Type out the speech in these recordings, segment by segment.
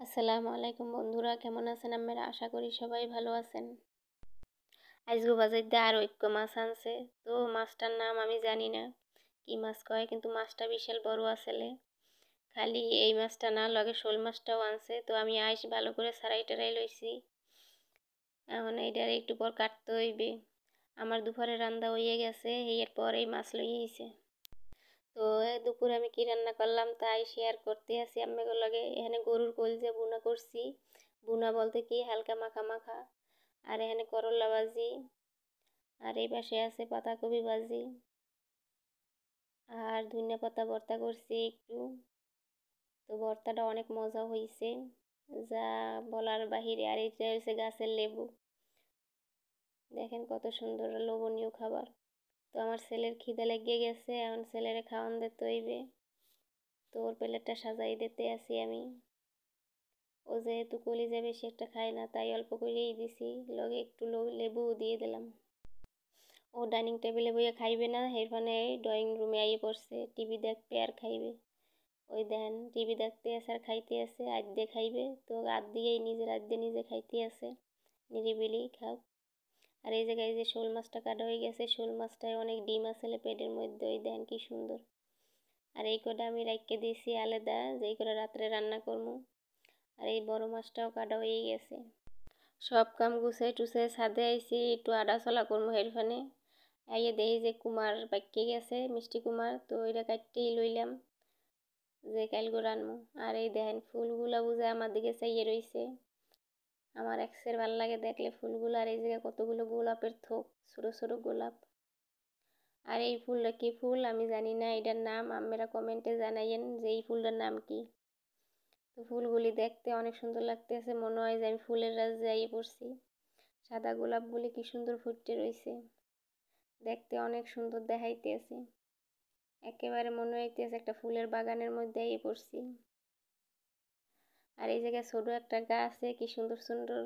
আসসালামু আলাইকুম বন্ধুরা, কেমন আছেন আপনারা? আশা করি সবাই ভালো আছেন। আজগো বাজাইতে আর ঐক্য মাছ আনছে। তো মাছটার নাম আমি জানি না কি মাছ কয়, কিন্তু মাছটা বিশাল বড় আসলে। খালি এই মাছটা না, লগে শোল মাছটাও আনছে। তো আমি আইস ভালো করে সারাই টারাই লইছি। এখন এইটার একটু পর কাটতে হইবে। আমার দুপুরে রান্না হয়ে গেছে, এরপর এই মাছ লইয়েছে। তো দুপুরে আমি কি রান্না করলাম তাই শেয়ার করতে আসি আপনাদের লগে। এখানে গরুর কলিজা ভুনা করছি। ভুনা বলতে কি হালকা মাখা মাখা। আর এখানে করলা ভাজি, আর এই পাশে আছে পাতাকপি ভাজি, আর ধনিয়া পাতা ভর্তা করছি একটু। তো ভর্তাটা অনেক মজা হয়েছে, যা বলার বাহিরে। আর এইটা হচ্ছে গাছের লেবু, দেখেন কত সুন্দর লোভনীয় খাবার। তো আমার ছেলের খিদে লেগে গেছে, এখন ছেলেরে খাওয়ান দিতে হইবে। তো ওর প্লেটটা সাজাই দিতে আসি আমি। ও যেহেতু কলিজা বেশি একটা খায় না, তাই অল্প করেই দিছি, লগে একটু লেবুও দিয়ে দিলাম। ও ডাইনিং টেবিলে বইয়ে খাইবে না, এরফানে ড্রয়িং রুমে আইয়ে পড়ছে, টিভি দেখবে আর খাইবে। ওই দেখেন টিভি দেখতে আছে আর খাইতে আছে, আদ্যে খাইবে। তো দিয়েই নিজের আদ্যে নিজে খাইতে আছে, নিরিবিলি খাও। আর এই জায়গায় যে শোল মাছটা কাটা হয়ে গেছে, শোল মাছটায় অনেক ডিম আসলে পেটের মধ্যে, ওই দেখেন কি সুন্দর। আর এই কটা আমি রাইখে দিয়েছি আলাদা, যেই করে রাত্রে রান্না করবো। আর এই বড় মাছটাও কাটা হয়ে গেছে। সব কাম গুছাই টুছাই ছাদে আইছি, একটু আডা চলা করবো। হেরফানে আইয়ে দেখি যে কুমার পাইকে গেছে, মিষ্টি কুমার। তো ওইটা কাটতেই লইলাম, যে কালগো রানবো। আর এই দেখেন ফুলগুলা বুঝে আমার দিকে চাইয়ে রইছে। আমার এক্সের ভাল লাগে দেখলে ফুলগুলো। আর এই জায়গায় কতগুলো গোলাপের থোক, ছোটো ছোটো গোলাপ। আর এই ফুলটা কি ফুল আমি জানি না, এটার নাম আপনারা কমেন্টে জানাইয়েন যে এই ফুলটার নাম কি। তো ফুলগুলি দেখতে অনেক সুন্দর লাগতেছে, মনে হয় যে আমি ফুলের রাজ্যে আইয়ে পড়ছি। সাদা গোলাপগুলি কি সুন্দর ফুটে রয়েছে, দেখতে অনেক সুন্দর দেখাইতেছে। একেবারে মনে হইতেছে একটা ফুলের বাগানের মধ্যে আইয়ে পড়ছি। আর এই জায়গায় ছোট একটা গাছে কি সুন্দর সুন্দর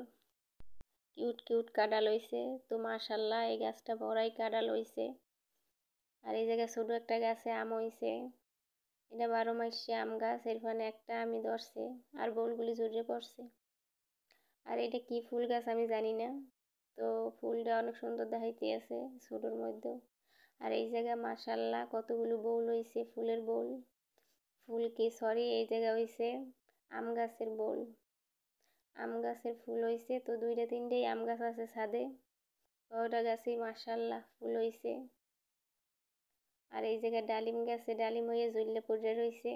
কিউট কিউট কাঁঠাল হইছে। তো মাশাল্লাহ এই গাছটা বড়াই কাঁঠাল হইছে। আর এই জায়গায় ছোট একটা গাছে আম হইছে, এটা 12 মাসে আম গাছ। এরফানে একটা আমি ধরছে, আর বউলগুলি ঝরে পড়ছে। আর এটা কি ফুল গাছ আমি জানি না। তো ফুলটা অনেক সুন্দর দেখাইতে আছে ছোটোর মধ্যেও। আর এই জায়গায় মাশাল্লাহ কতগুলো বউল হইছে, ফুলের বউল। ফুল কি সরি, এই জায়গা হইছে আম গাছের বউল। আম গাছের ফুল হইছে। তো দুইটা তিনটেই আম গাছ আছে ছাদে, ওটা গাছেই মাশাল্লাহ ফুল হইছে। আর এই জায়গায় ডালিম গাছে ডালিম হয়ে ঝুললে পড়ে রইছে,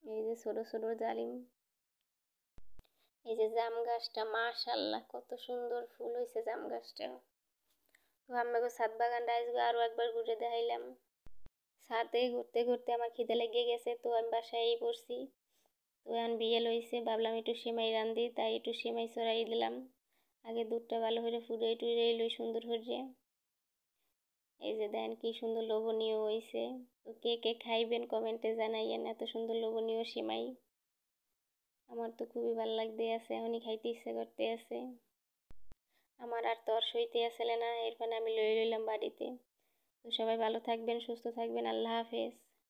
এই যে ছোট ছোট ডালিম। এই যে জাম গাছটা মাশাল্লাহ কত সুন্দর ফুল হইছে জাম গাছটা। তো আমাকে ছাদ বাগানটা আজকে আরো একবার ঘুরে দেখাইলাম। ছাদে ঘুরতে ঘুরতে আমার খিদে লেগে গেছে, তো আমি বাসায় পড়ছি। তো এখন বিয়ে লইছে, ভাবলাম একটু সেমাই রান্ধি, তাই একটু সেমাই চড়াই দিলাম। আগে দুধটা ভালো করে ফুটে টুড়ে লই সুন্দর করে। এই যে দেন কি সুন্দর লোভনীয় হয়েছে। তো কে কে খাইবেন কমেন্টে জানাইয়েন, এত সুন্দর লোভনীয় সেমাই। আমার তো খুবই ভালো লাগতে আছে, এখনই খাইতে ইচ্ছে করতে আছে। আমার আর তর সইতে আসলে না, এরপর আমি লইলাম বাড়িতে। তো সবাই ভালো থাকবেন, সুস্থ থাকবেন, আল্লাহ হাফেজ।